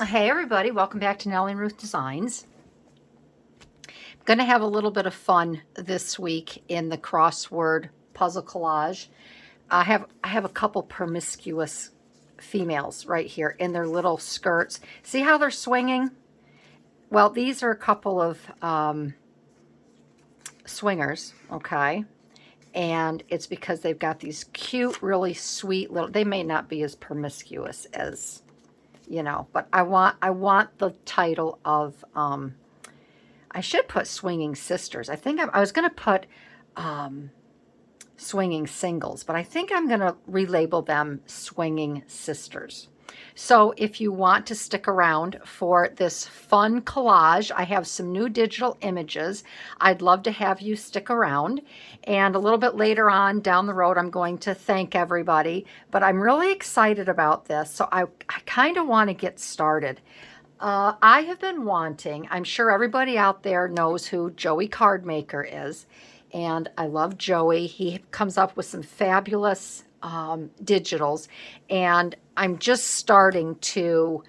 Hey everybody, welcome back to Nellie and Ruth Designs. I'm going to have a little bit of fun this week in the crossword puzzle collage. I have a couple promiscuous females right here in their little skirts. See how they're swinging? Well, these are a couple of swingers, okay? And it's because they've got these cute, really sweet little, they may not be as promiscuous as, you know, but I want the title of, I should put Swinging Sisters. I think I was going to put Swinging Singles, but I think I'm going to relabel them Swinging Sisters. So if you want to stick around for this fun collage, I have some new digital images. I'd love to have you stick around. And a little bit later on down the road, I'm going to thank everybody. But I'm really excited about this. So I kind of want to get started. I have been wanting, I'm sure everybody out there knows who Joey Cardmaker is. And I love Joey. He comes up with some fabulous digitals, and I'm just starting to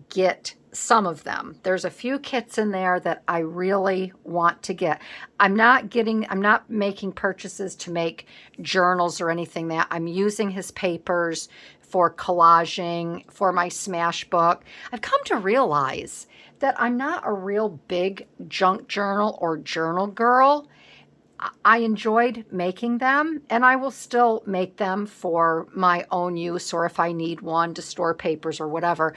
get some of them. There's a few kits in there that I really want to get. I'm not making purchases to make journals or anything that I'm using his papers for collaging for my smash book. I've come to realize that I'm not a real big junk journal or journal girl. I enjoyed making them, and I will still make them for my own use or if I need one to store papers or whatever.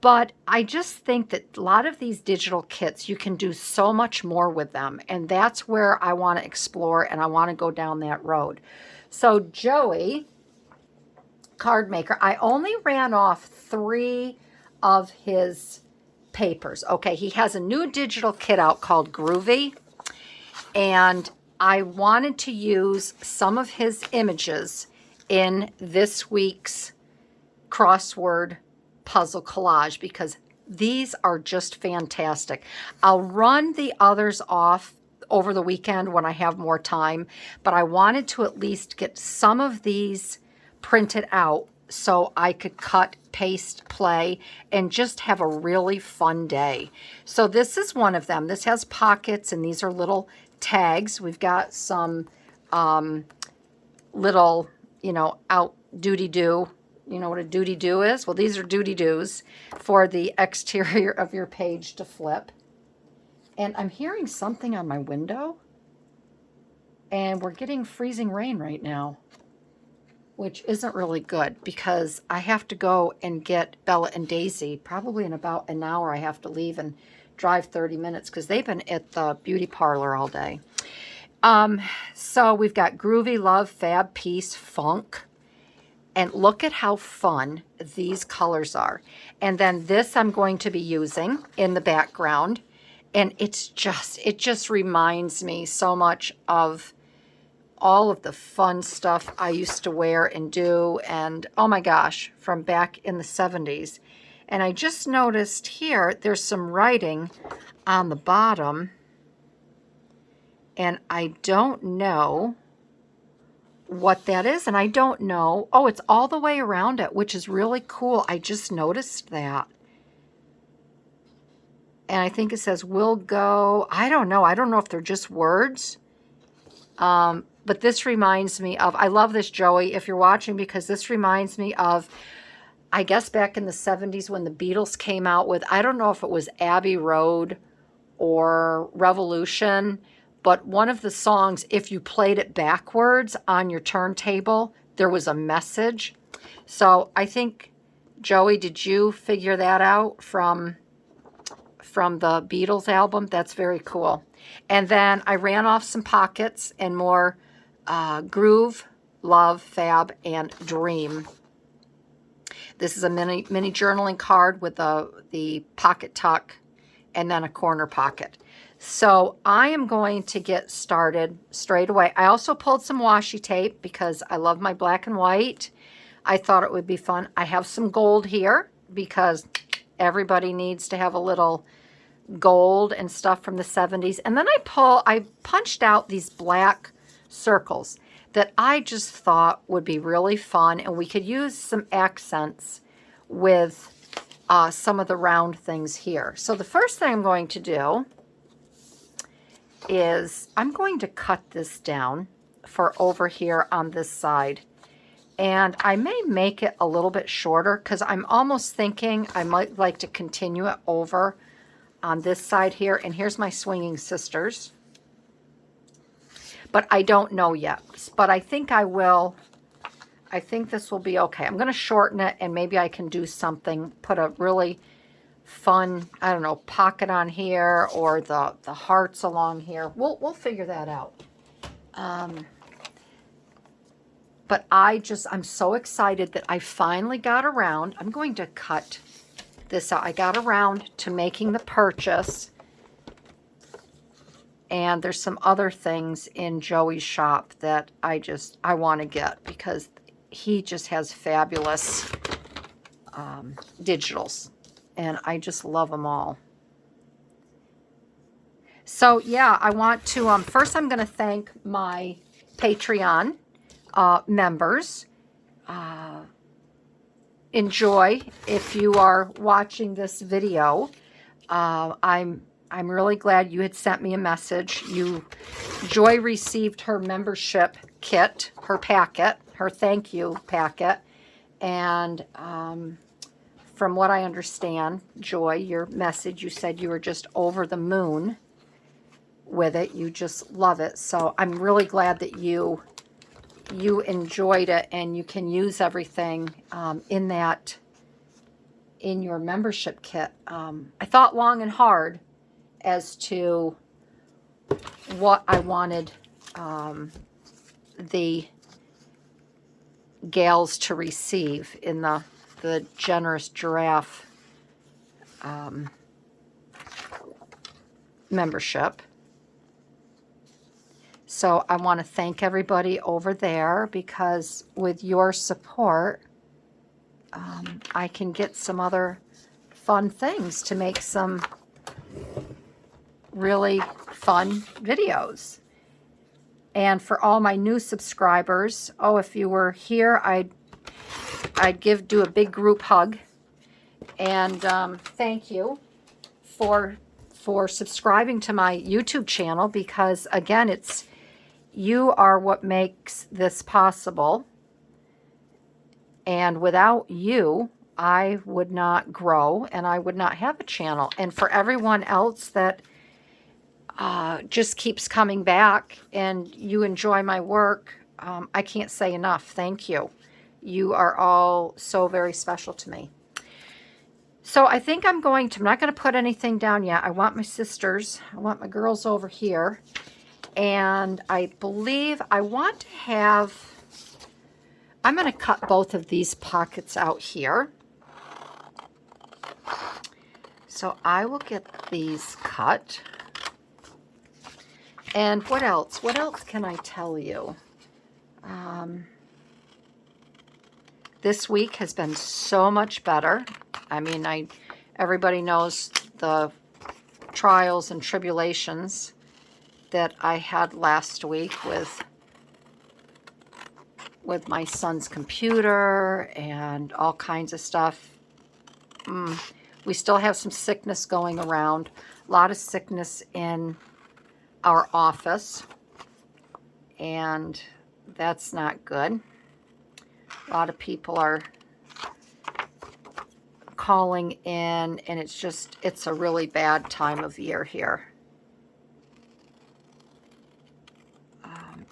But I just think that a lot of these digital kits, you can do so much more with them, and that's where I want to explore and I want to go down that road. So Joey Cardmaker, I only ran off 3 of his papers. Okay, he has a new digital kit out called Groovy, and I wanted to use some of his images in this week's crossword puzzle collage because these are just fantastic. I'll run the others off over the weekend when I have more time, but I wanted to at least get some of these printed out so I could cut, paste, play, and just have a really fun day. So this is one of them. This has pockets, and these are little tags. We've got some little, out doody-doo. You know what a doody-doo is? Well, these are doody-doos for the exterior of your page to flip. And I'm hearing something on my window. And we're getting freezing rain right now, which isn't really good because I have to go and get Bella and Daisy. Probably in about an hour I have to leave and drive 30 minutes because they've been at the beauty parlor all day. So we've got Groovy, Love, Fab, Peace, Funk. And look at how fun these colors are. And then this I'm going to be using in the background. And it just reminds me so much of all of the fun stuff I used to wear and do. And oh my gosh, from back in the 70s. And I just noticed here, there's some writing on the bottom. And I don't know what that is. And I don't know. Oh, it's all the way around it, which is really cool. I just noticed that. And I think it says, we'll go. I don't know. I don't know if they're just words. But this reminds me of, I love this, Joey, if you're watching, because this reminds me of, I guess back in the 70s when the Beatles came out with, I don't know if it was Abbey Road or Revolution, but one of the songs, if you played it backwards on your turntable, there was a message. So I think, Joey, did you figure that out from the Beatles album? That's very cool. And then I ran off some pockets and more Groove, Love, Fab, and Dream. This is a mini journaling card with the pocket tuck and then a corner pocket. So I am going to get started straight away. I also pulled some washi tape because I love my black and white. I thought it would be fun. I have some gold here because everybody needs to have a little gold and stuff from the 70s. And then I punched out these black circles that I just thought would be really fun, and we could use some accents with some of the round things here. So the first thing I'm going to do is I'm going to cut this down for over here on this side. And I may make it a little bit shorter because I'm almost thinking I might like to continue it over on this side here. And here's my swinging sisters. But I don't know yet. But I think I will. I think this will be okay. I'm going to shorten it, and maybe I can do something, put a really fun, I don't know, pocket on here, or the hearts along here. We'll figure that out. But I'm so excited that I finally got around. I'm going to cut this out. I got around to making the purchase. And there's some other things in Joey's shop that I want to get because he just has fabulous digitals. And I just love them all. So yeah, I want to, first I'm going to thank my Patreon members. Enjoy if you are watching this video. I'm really glad you had sent me a message. Joy received her membership kit, her packet, her thank you packet. And from what I understand, Joy, your message, you said you were just over the moon with it. You just love it. So I'm really glad that you enjoyed it and you can use everything in your membership kit. I thought long and hard as to what I wanted the gals to receive in the generous giraffe membership. So I want to thank everybody over there because with your support, I can get some other fun things to make some really fun videos. And for all my new subscribers, if you were here, I'd do a big group hug. And thank you for subscribing to my YouTube channel because, again, you are what makes this possible. And without you, I would not grow and I would not have a channel. And for everyone else that just keeps coming back and you enjoy my work, I can't say enough. Thank you. You are all so very special to me. So I think I'm not going to put anything down yet. I want my sisters. I want my girls over here. And I believe I want to have, I'm going to cut both of these pockets out here. So I will get these cut. And what else? What else can I tell you? This week has been so much better. I mean, everybody knows the trials and tribulations that I had last week with my son's computer and all kinds of stuff. We still have some sickness going around. A lot of sickness in our office. And that's not good. A lot of people are calling in, and it's a really bad time of year here.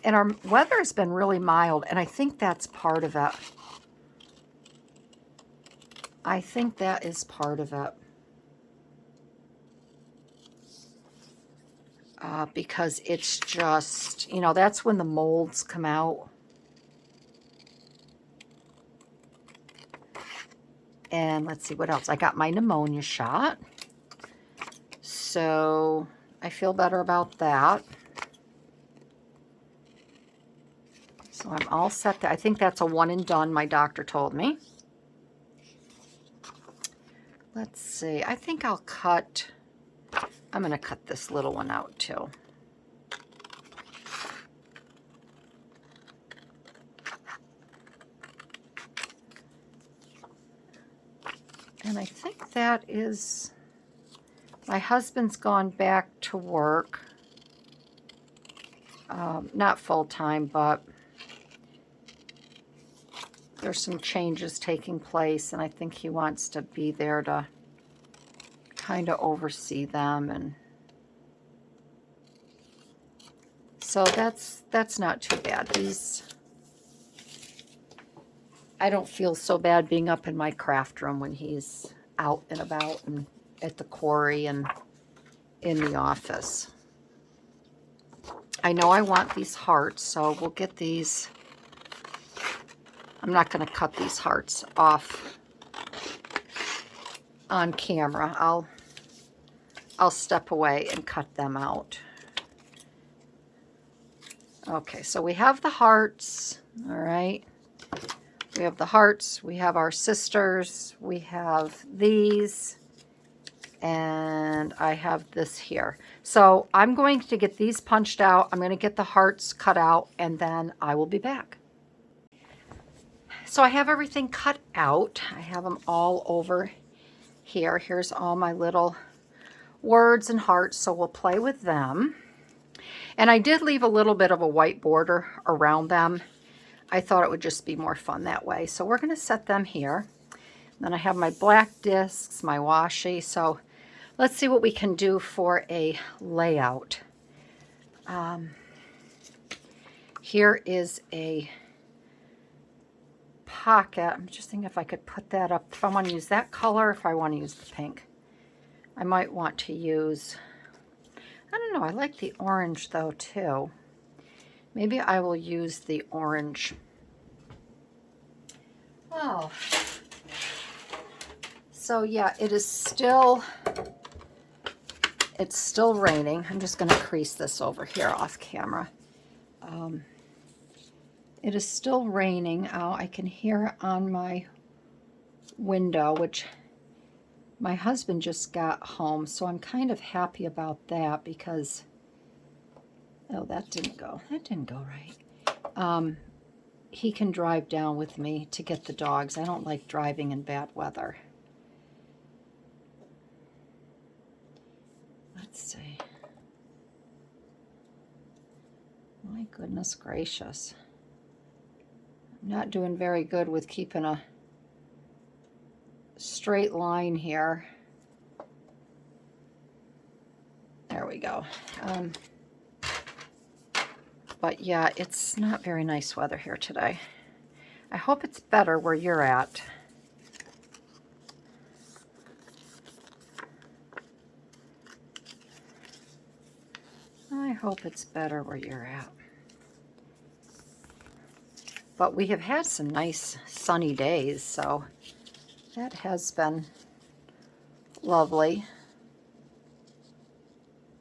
And our weather has been really mild, and I think that's part of it. I think that is part of it. Because it's just, that's when the molds come out. And let's see what else. I got my pneumonia shot. So I feel better about that. So I'm all set there. I think that's a one and done, my doctor told me. Let's see. I think I'm going to cut this little one out too. And I think that is, my husband's gone back to work. Not full-time, but there's some changes taking place, and I think he wants to be there to kind of oversee them. And so that's not too bad. I don't feel so bad being up in my craft room when he's out and about and at the quarry and in the office. I know I want these hearts, so we'll get these. I'm not going to cut these hearts off on camera. I'll step away and cut them out. Okay, so we have the hearts. All right. We have the hearts. We have our sisters. We have these. And I have this here. So I'm going to get these punched out. I'm going to get the hearts cut out, and then I will be back. So I have everything cut out. I have them all over here. Here's all my little words and hearts, so we'll play with them. And I did leave a little bit of a white border around them. I thought it would just be more fun that way. So we're going to set them here. Then I have my black discs, my washi. So let's see what we can do for a layout. Here is a pocket. I'm just thinking if I could put that up. If I want to use that color, if I want to use the pink. I might want to use, I don't know, I like the orange though too. Maybe I will use the orange. Oh. So yeah, it's still raining. I'm just going to crease this over here off camera. It is still raining out. I can hear it on my window, which my husband just got home, so I'm kind of happy about that because, oh, that didn't go right. He can drive down with me to get the dogs. I don't like driving in bad weather. Let's see. My goodness gracious. I'm not doing very good with keeping a straight line here. There we go. But yeah, it's not very nice weather here today. I hope it's better where you're at. I hope it's better where you're at. But we have had some nice sunny days, so that has been lovely.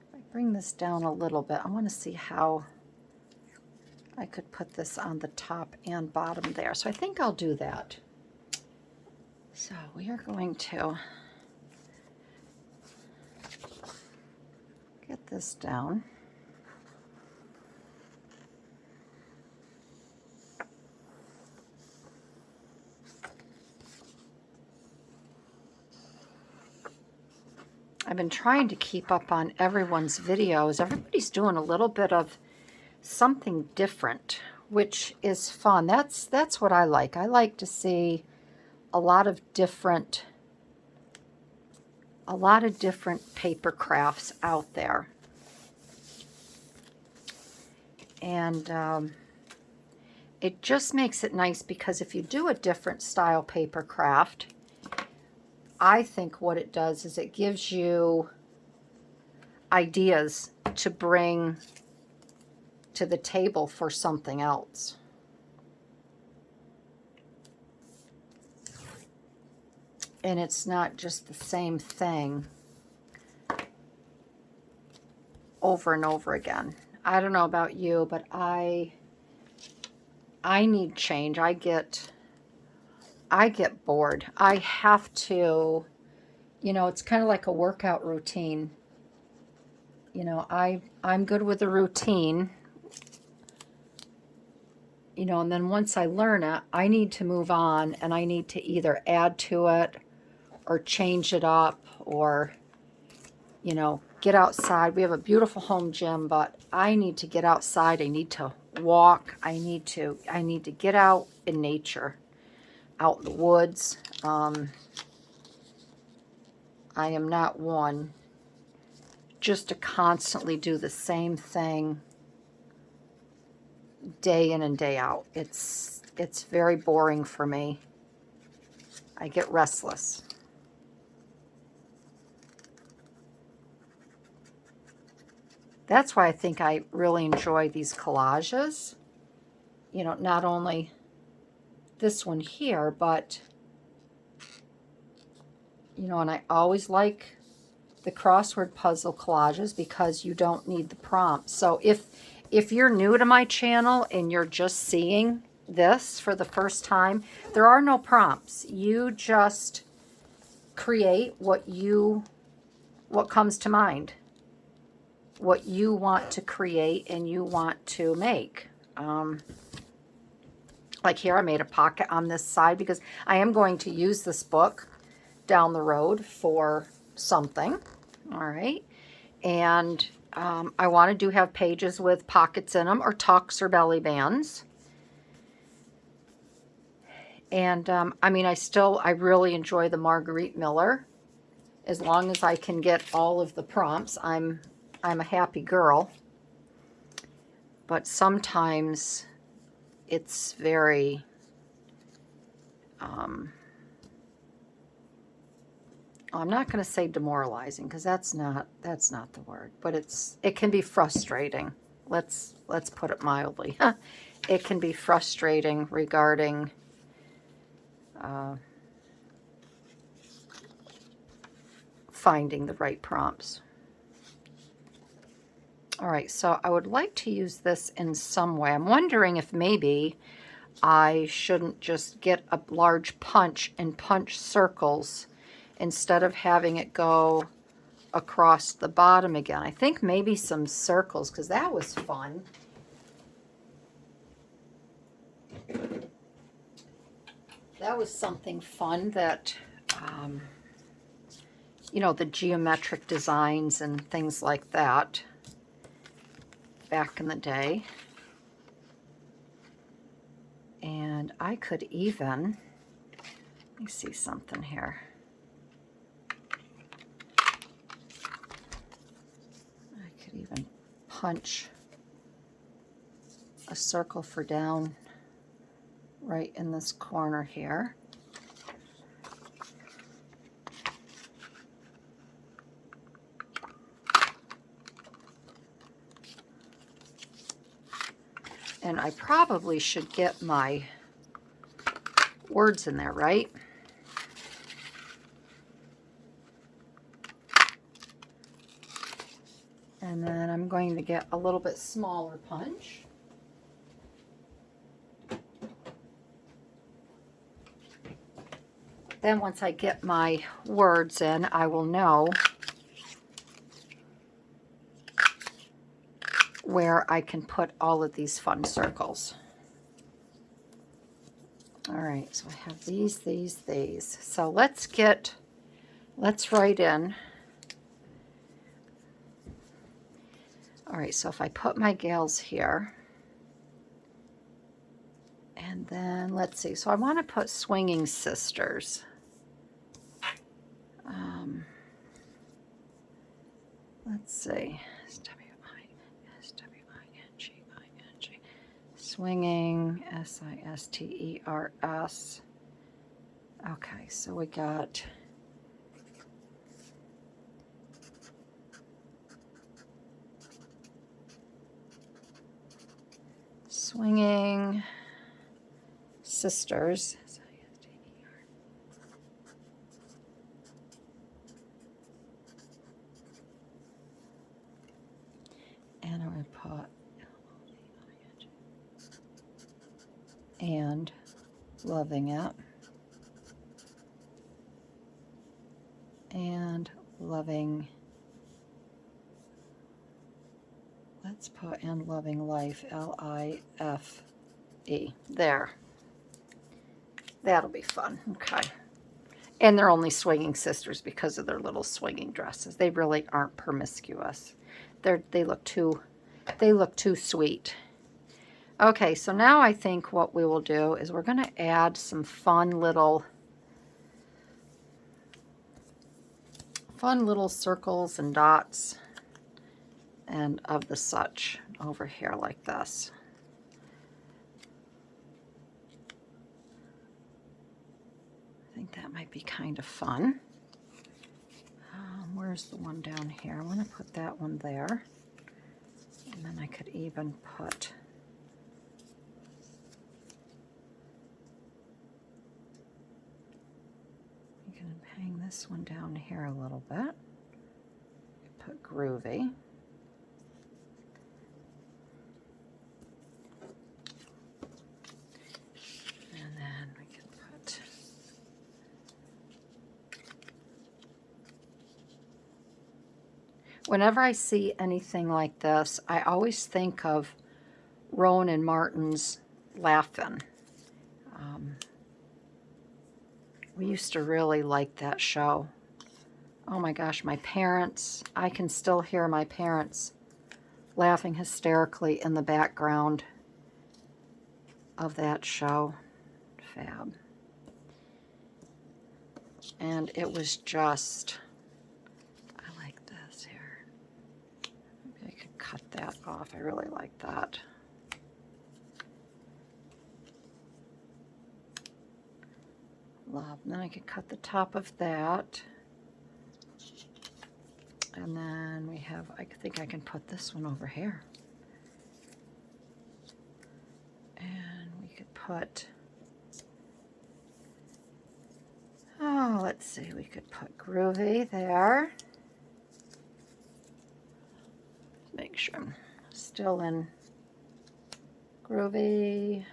If I bring this down a little bit, I want to see how I could put this on the top and bottom there. So I think I'll do that. So we are going to get this down. I've been trying to keep up on everyone's videos. Everybody's doing a little bit of something different, which is fun. That's what I like. I like to see a lot of different paper crafts out there. And it just makes it nice because if you do a different style paper craft, I think what it does is it gives you ideas to bring to the table for something else. And it's not just the same thing over and over again. I don't know about you, but I need change. I get bored. I have to, you know, it's kind of like a workout routine. You know, I'm good with a routine, you know, and then once I learn it, I need to move on and I need to either add to it or change it up, or, you know, get outside. We have a beautiful home gym, but I need to get outside. I need to walk. I need to get out in nature, out in the woods. I am not one just to constantly do the same thing day in and day out. It's very boring for me. I get restless. That's why I think I really enjoy these collages. You know, not only this one here, but, you know, and I always like the crossword puzzle collages because you don't need the prompts. So if you're new to my channel and you're just seeing this for the first time, there are no prompts. You just create what comes to mind, what you want to create and you want to make. Like here, I made a pocket on this side because I am going to use this book down the road for something. All right. And I want to have pages with pockets in them, or tucks or belly bands. And I mean, I really enjoy the Marguerite Miller. As long as I can get all of the prompts, I'm a happy girl. But sometimes it's very I'm not going to say demoralizing, because that's not the word, but it can be frustrating. Let's put it mildly. It can be frustrating regarding finding the right prompts. All right, so I would like to use this in some way. I'm wondering if maybe I shouldn't just get a large punch and punch circles instead of having it go across the bottom again. I think maybe some circles, because that was fun. That was something fun that, you know, the geometric designs and things like that back in the day. And I could even, let me see something here. I could even punch a circle for down right in this corner here. And I probably should get my words in there, right? And then I'm going to get a little bit smaller punch. Then once I get my words in, I will know where I can put all of these fun circles. All right, so I have these. So let's write in. All right, so if I put my gals here, and then let's see, so I want to put swinging sisters. Let's see, S-W-I-N-G-I-N-G, swinging, S-I-S-T-E-R-S. Okay, so we got swinging sisters. And I'm going to put and loving it. And loving. Let's put and loving life, L-I-F-E. There. That'll be fun. Okay. And they're only swinging sisters because of their little swinging dresses. They really aren't promiscuous. They look too sweet. Okay, so now I think what we will do is we're going to add some fun little circles and dots and of the such over here like this. I think that might be kind of fun. Where's the one down here? I want to put that one there. And then I could even put hang this one down here a little bit. Put Groovy. And then we can put whenever I see anything like this, I always think of Rowan and Martin's Laugh-In. We used to really like that show. Oh my gosh, my parents, I can still hear my parents laughing hysterically in the background of that show. Fab. And it was just, I like this here. Maybe I could cut that off. I really like that. Love. And then I could cut the top of that. And then we have, I think I can put this one over here. And we could put, oh, let's see, we could put Groovy there. Make sure I'm still in Groovy.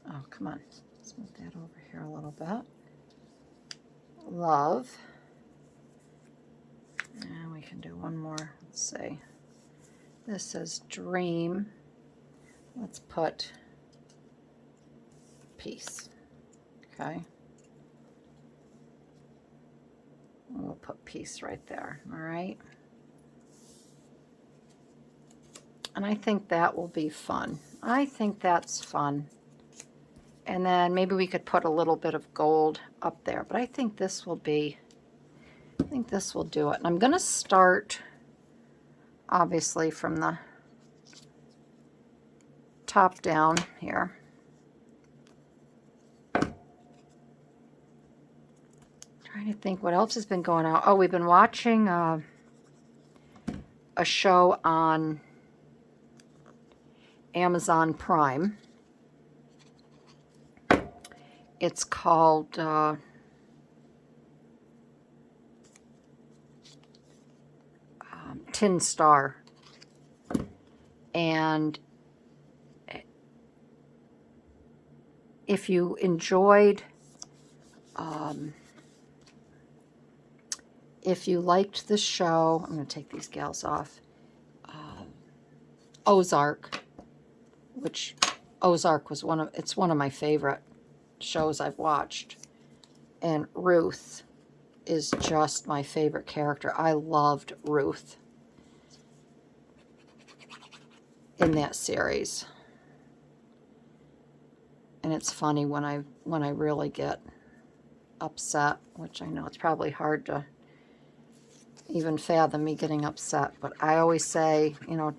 Oh, come on. Let's move that over here a little bit. Love. And we can do one more. Let's see. This says Dream. Let's put Peace. Okay. We'll put Peace right there. All right. And I think that will be fun. I think that's fun. And then maybe we could put a little bit of gold up there. But I think this will be, I think this will do it. And I'm going to start, obviously, from the top down here. Trying to think what else has been going on. Oh, we've been watching a show on Amazon Prime. It's called Tin Star. And if you enjoyed, if you liked the show, I'm going to take these gals off, Ozark, which Ozark was it's one of my favorite shows I've watched, and Ruth is just my favorite character. I loved Ruth in that series, and it's funny when I really get upset, which I know it's probably hard to even fathom me getting upset, but I always say, you know,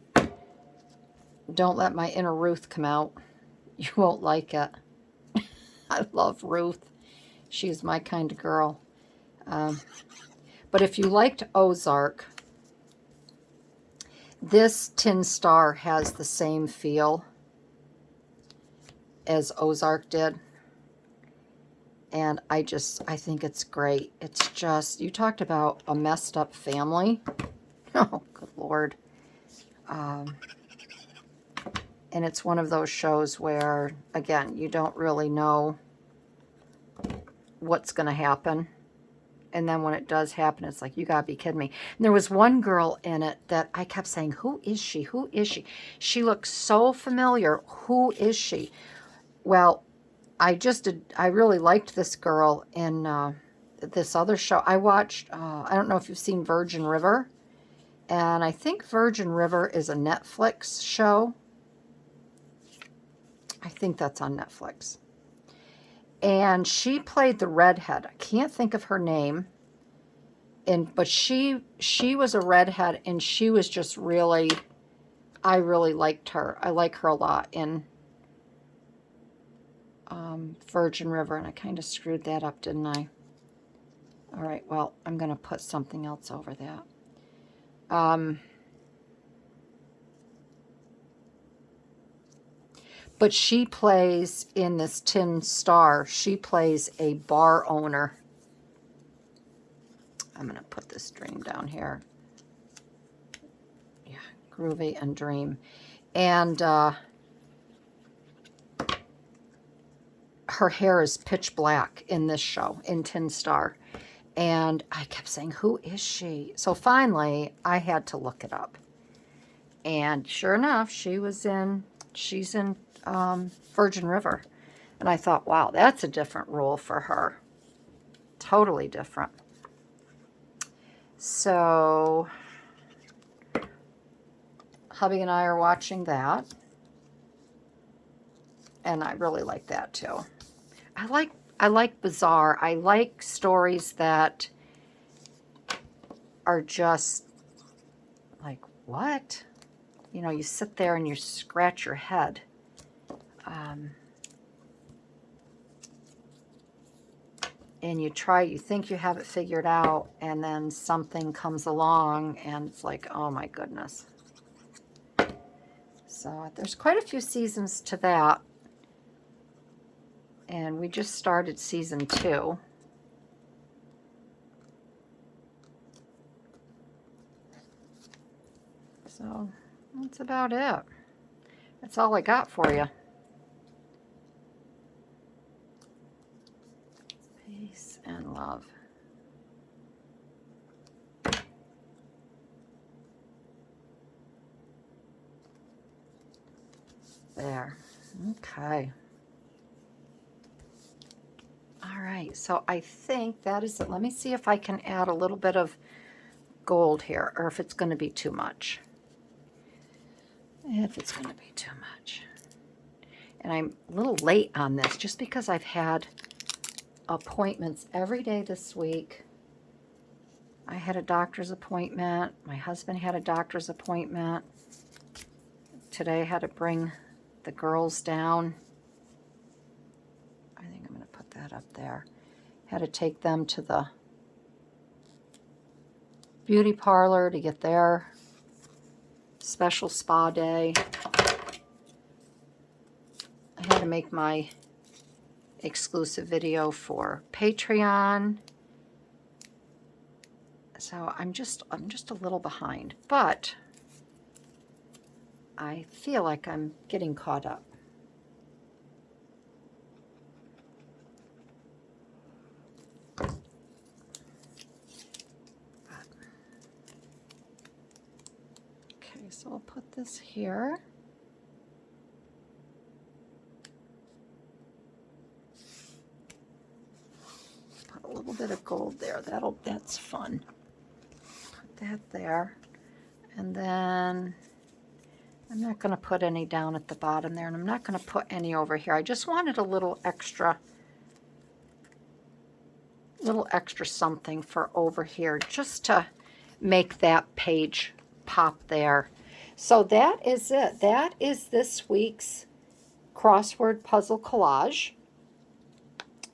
don't let my inner Ruth come out. You won't like it. I love Ruth. She's my kind of girl. But if you liked Ozark, this Tin Star has the same feel as Ozark did. And I think it's great. It's just, you talked about a messed up family. Oh, good Lord. And it's one of those shows where, again, you don't really know what's going to happen And then when it does happen, it's like, you gotta be kidding me. And there was one girl in it that I kept saying, who is she? Who is she? She looks so familiar. Who is she? Well, I really liked this girl in this other show. I watched, I don't know if you've seen Virgin River. And I think Virgin River is a Netflix show. I think that's on Netflix. And she played the redhead. I can't think of her name. But she was a redhead, and she was just really, I really liked her. I like her a lot in Virgin River, and I kind of screwed that up, didn't I? All right, well, I'm going to put something else over that. But she plays in this Tin Star, she plays a bar owner. I'm going to put this Dream down here. Yeah, Groovy and Dream. And her hair is pitch black in this show, in Tin Star. And I kept saying, who is she? So finally, I had to look it up. And sure enough, she's in Virgin River. And I thought, wow, that's a different role for her. Totally different. So, hubby and I are watching that. And I really like that too. I like bizarre. I like stories that are just like, what? You know, you sit there and you scratch your head. And you think you have it figured out, and then something comes along, and it's like, oh my goodness. So there's quite a few seasons to that. And we just started season 2. So that's about it. That's all I got for you. Peace and love. There. Okay. All right, so I think that is it. Let me see if I can add a little bit of gold here, or if it's going to be too much. If it's going to be too much. And I'm a little late on this just because I've had appointments every day this week. I had a doctor's appointment. My husband had a doctor's appointment. Today I had to bring the girls down. I think I'm going to put that up there. Had to take them to the beauty parlor to get their special spa day. I had to make my exclusive video for Patreon. So I'm just a little behind, but I feel like I'm getting caught up. Okay, so I'll put this here. Put a little bit of gold there. That's fun. Put that there. And then I'm not going to put any down at the bottom there, and I'm not going to put any over here. I just wanted a little extra something for over here, just to make that page pop there. So that is it. That is this week's crossword puzzle collage,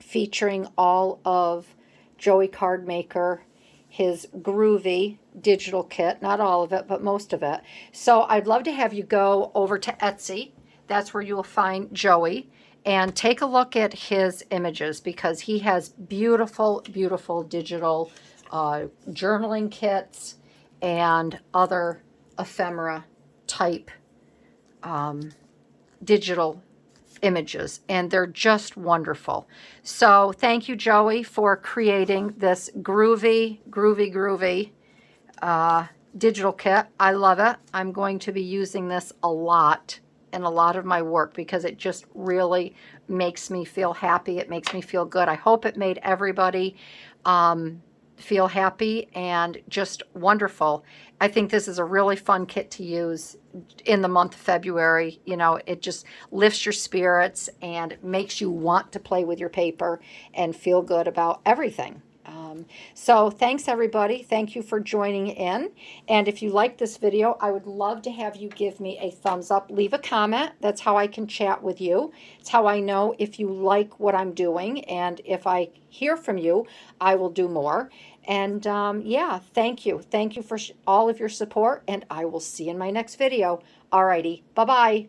featuring all of Joey Cardmaker, his Groovy digital kit, not all of it, but most of it. So I'd love to have you go over to Etsy. That's where you will find Joey, and take a look at his images, because he has beautiful, beautiful digital journaling kits and other ephemera type digital images, and they're just wonderful. So thank you, Joey, for creating this groovy digital kit. I love it. I'm going to be using this a lot in a lot of my work because it just really makes me feel happy. It makes me feel good. I hope it made everybody feel happy and just wonderful. I think this is a really fun kit to use in the month of February. You know, it just lifts your spirits and makes you want to play with your paper and feel good about everything. So thanks everybody. Thank you for joining in. And if you like this video, I would love to have you give me a thumbs up. Leave a comment. That's how I can chat with you. It's how I know if you like what I'm doing. And if I hear from you, I will do more. And yeah, thank you. Thank you for all of your support. And I will see you in my next video. Alrighty. Bye-bye.